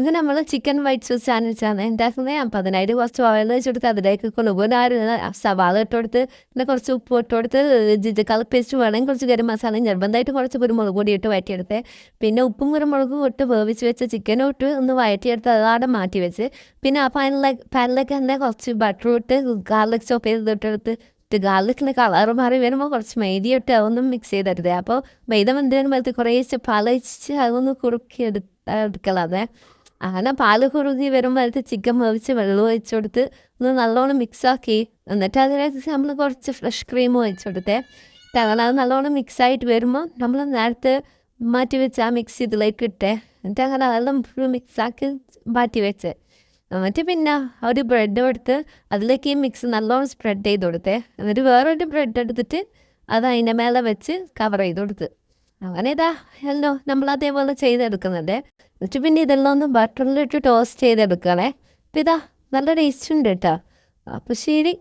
ഇത് നമ്മൾ chicken white sauce സാൻഡ്വിച്ചാണ് ഉണ്ടാക്കുന്നത്. അപ്പം അതിനായിട്ട് കുറച്ച് ഓയിൽ വെച്ചെടുത്ത് അതിലേക്ക് കുലുകുനാര് സവാള ഇട്ട് കൊടുത്ത് പിന്നെ കുറച്ച് ഉപ്പ് ഇട്ട് കൊടുത്ത് ജിഞ്ചർ കളർ പേസ്റ്റ് വേണമെങ്കിൽ കുറച്ച് ഗരം മസാലയും നിർബന്ധമായിട്ട് കുറച്ച് കുരുമുളക് പൊടി ഇട്ട് വഴറ്റിയെടുത്ത് പിന്നെ ഉപ്പും കുരുമുളകും ഇട്ട് വേവിച്ച് വെച്ച് ചിക്കനും ഇട്ട് ഒന്ന് വഴറ്റിയെടുത്ത് അതാടെ മാറ്റി വെച്ച് പിന്നെ ആ പാനിലേക്ക് തന്നെ കുറച്ച് ബട്ടർ ഇട്ട് ഗാർലിക് ചോപ്പ് ചെയ്തിട്ടെടുത്ത് ഗാർലിക്കിൻ്റെ കളർ മാറി വരുമ്പോൾ കുറച്ച് മൈദ ഇട്ട് അതൊന്നും മിക്സ് ചെയ്തെടുത്തത്. അപ്പോൾ മൈദ വെന്തതിന് പോലത്തെ കുറേശ്ശെ പാലൊഴിച്ച് അതൊന്ന് കുറുക്കി എടുക്കലാതെ അങ്ങനെ പാല് കുറുകി വരുമ്പോഴത്തെ ചിക്കൻ വേവിച്ച് വെള്ളം ഒഴിച്ചു കൊടുത്ത് ഒന്ന് നല്ലോണം മിക്സാക്കി എന്നിട്ട് അതിലേക്ക് നമ്മൾ കുറച്ച് ഫ്രഷ് ക്രീം ഒഴിച്ചു കൊടുത്തേ. അങ്ങനെ അത് നല്ലോണം മിക്സായിട്ട് വരുമ്പോൾ നമ്മൾ നേരത്തെ മാറ്റി വെച്ച് ആ മിക്സ് ഇതിലേക്ക് ഇട്ടേ. എന്നിട്ട് അങ്ങനെ അതെല്ലാം ഫുൾ മിക്സാക്കി മാറ്റി വെച്ച് എന്നിട്ട് പിന്നെ ഒരു ബ്രെഡ് എടുത്ത് അതിലേക്ക് ഈ മിക്സ് നല്ലോണം സ്പ്രെഡ് ചെയ്ത് കൊടുത്തേ. എന്നിട്ട് വേറൊരു ബ്രെഡ് എടുത്തിട്ട് അത് അതിൻ്റെ മേലെ വെച്ച് കവർ ചെയ്ത് കൊടുത്ത് അങ്ങനെ ഇതാ ഹലോ നമ്മൾ അതേപോലെ ചെയ്തെടുക്കുന്നുണ്ട്. എന്നിട്ട് പിന്നെ ഇതെല്ലാം ഒന്ന് ബട്ടറിലിട്ട് ടോസ്റ്റ് ചെയ്തെടുക്കണേ. അപ്പം ഇതാ നല്ല ടേസ്റ്റ് ഉണ്ട് കേട്ടോ. അപ്പോൾ ശരി.